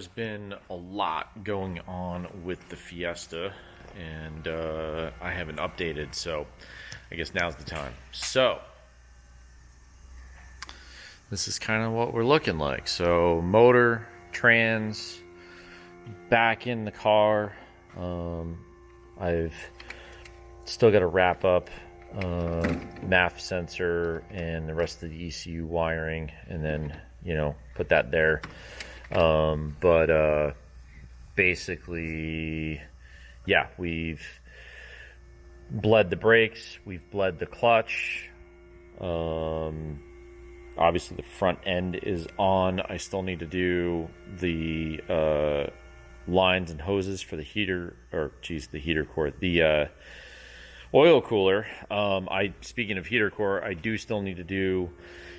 there's been a lot going on with the Fiesta, and I haven't updated, so I guess now's the time. So, this is kind of what we're looking like. So, motor, trans, back in the car. I've still got to wrap up MAF sensor and the rest of the ECU wiring, and then, put that there. But basically, yeah, we've bled the brakes, we've bled the clutch. Obviously the front end is on. I still need to do the lines and hoses for the heater, the heater core, the oil cooler. Speaking of heater core, I do still need to do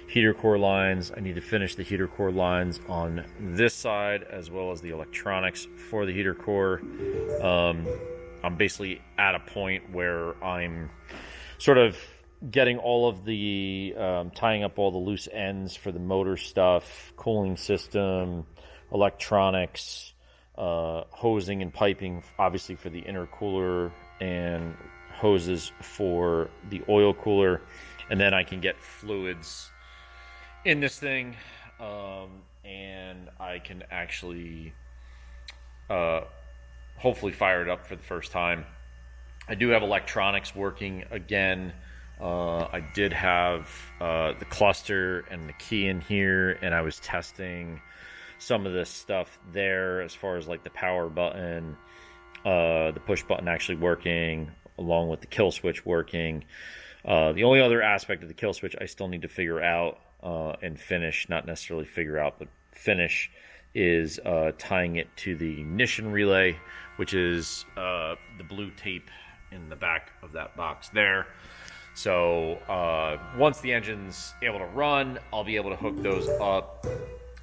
heater core lines. I need to finish the heater core lines on this side, as well as the electronics for the heater core. I'm basically at a point where I'm sort of getting all of the tying up all the loose ends for the motor stuff, cooling system, electronics, hosing and piping, obviously for the intercooler, and hoses for the oil cooler. And then I can get fluids in this thing, and I can actually hopefully fire it up for the first time. I do have electronics working again. I did have the cluster and the key in here, and I was testing some of this stuff there as far as like the power button, the push button actually working, along with the kill switch working. The only other aspect of the kill switch I still need to figure out and finish, not necessarily figure out, but finish, is tying it to the Nissan relay, which is the blue tape in the back of that box there. So once the engine's able to run, I'll be able to hook those up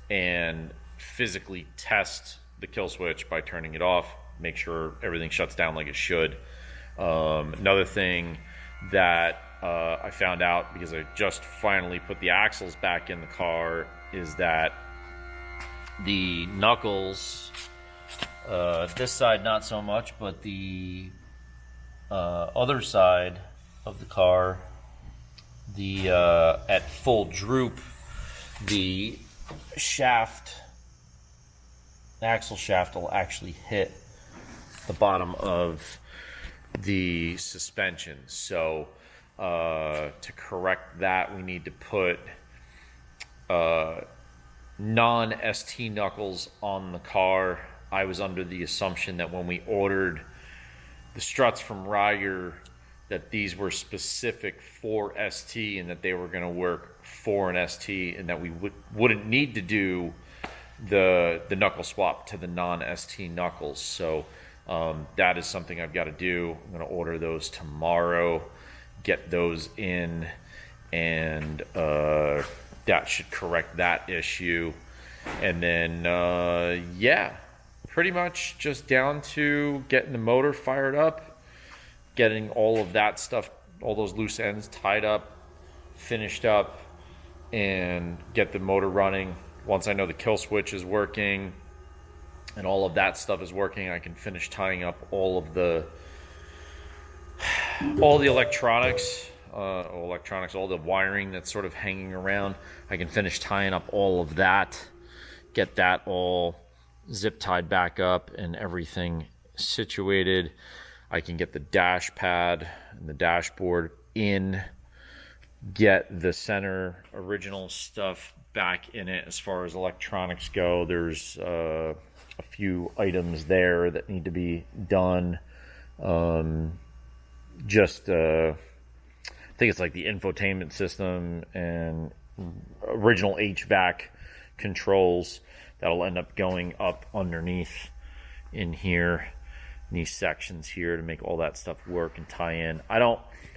and physically test the kill switch by turning it off, make sure everything shuts down like it should. Another thing that I found out, because I just finally put the axles back in the car, is that the knuckles, this side not so much, but the other side of the car, the at full droop, the axle shaft will actually hit the bottom of the suspension. So to correct that, we need to put non-ST knuckles on the car. I was under the assumption that when we ordered the struts from Ryder, that these were specific for ST and that they were going to work for an ST, and that we wouldn't need to do the knuckle swap to the non-ST knuckles. So that is something I've got to do. I'm going to order those tomorrow, get those in, and that should correct that issue. And then yeah, pretty much just down to getting the motor fired up, getting all of that stuff, all those loose ends tied up, finished up, and get the motor running. Once I know the kill switch is working and all of that stuff is working, I can finish tying up all the electronics, all the wiring that's sort of hanging around. I can finish tying up all of that, get that all zip tied back up and everything situated. I can get the dash pad and the dashboard in, get the center original stuff back in it. As far as electronics go, there's a few items there that need to be done. I think it's like the infotainment system and original HVAC controls that'll end up going up underneath in here, in these sections here, to make all that stuff work and tie in. I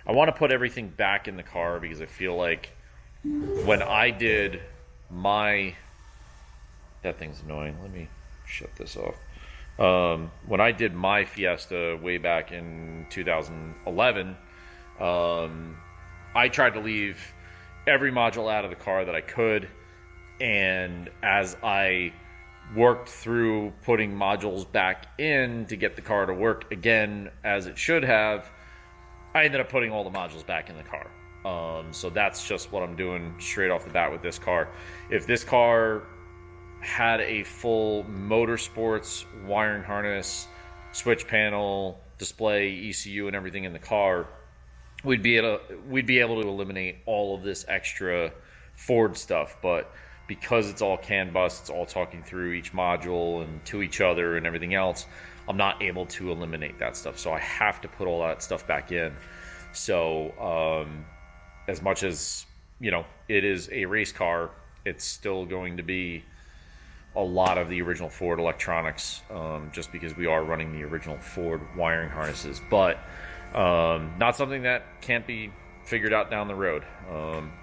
want to put everything back in the car, because I feel like when I did that thing's annoying. Let me shut this off. When I did my Fiesta way back in 2011, I tried to leave every module out of the car that I could, and as I worked through putting modules back in to get the car to work again as it should have, I ended up putting all the modules back in the car. So that's just what I'm doing straight off the bat with this car. If this car had a full motorsports wiring harness, switch panel, display, ECU, and everything in the car, we'd be able to eliminate all of this extra Ford stuff. But because it's all CAN bus, it's all talking through each module and to each other and everything else, I'm not able to eliminate that stuff. So I have to put all that stuff back in. So as much as, you know, it is a race car, it's still going to be a lot of the original Ford electronics, just because we are running the original Ford wiring harnesses. But not something that can't be figured out down the road.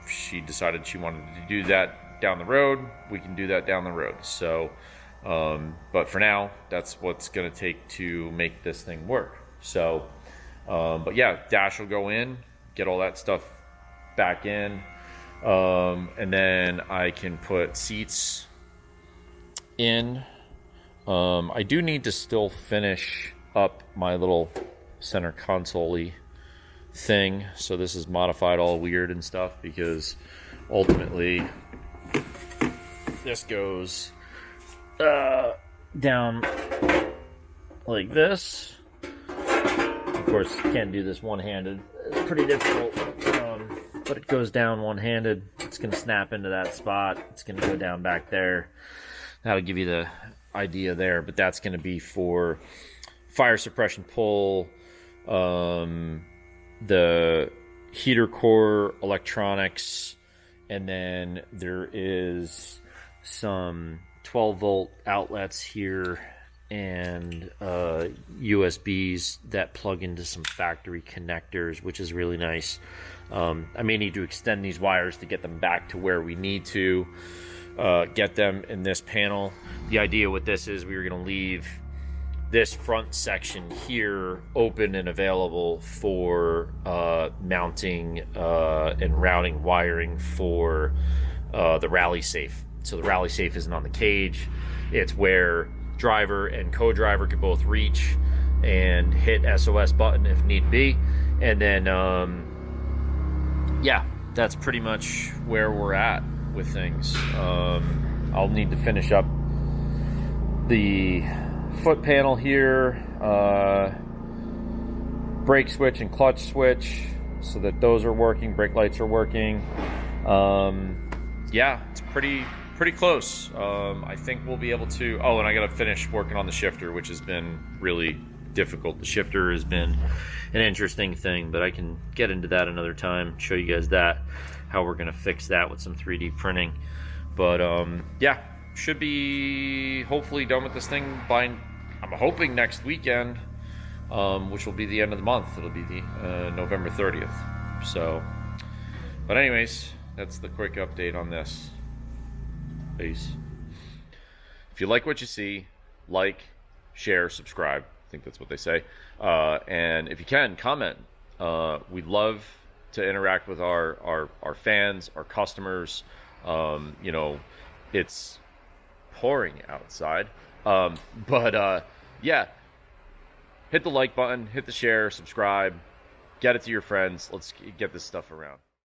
She decided she wanted to do that down the road. We can do that down the road. So, but for now, that's what's going to take to make this thing work. So, but yeah, dash will go in, get all that stuff back in, and then I can put seats in. I do need to still finish up my little center console-y thing, so this is modified all weird and stuff, because ultimately this goes down like this. Of course, can't do this one-handed. It's pretty difficult, but it goes down one-handed. It's going to snap into that spot. It's going to go down back there. That'll give you the idea there, but that's going to be for fire suppression pull, the heater core electronics, and then there is some 12-volt outlets here and USBs that plug into some factory connectors, which is really nice. I may need to extend these wires to get them back to where we need to get them in this panel. The idea with this is we were going to leave this front section here open and available for mounting and routing wiring for the rally safe. So the rally safe isn't on the cage. It's where driver and co-driver could both reach and hit SOS button if need be. And then yeah, that's pretty much where we're at with things. I'll need to finish up the foot panel here, brake switch and clutch switch, so that those are working, brake lights are working. Yeah, it's pretty close. I think we'll be able to, oh, and I gotta finish working on the shifter, which has been really difficult. The shifter has been an interesting thing, but I can get into that another time, show you guys that, how we're gonna fix that with some 3D printing. But yeah, should be hopefully done with this thing by, I'm hoping, next weekend, which will be the end of the month. It'll be the November 30th. So, but anyways, that's the quick update on this. Peace. If you like what you see, like, share, subscribe. I think that's what they say. And if you can, comment. We'd love to interact with our fans, our customers. You know, it's pouring outside. But yeah, hit the like button, hit the share, subscribe, get it to your friends. Let's get this stuff around.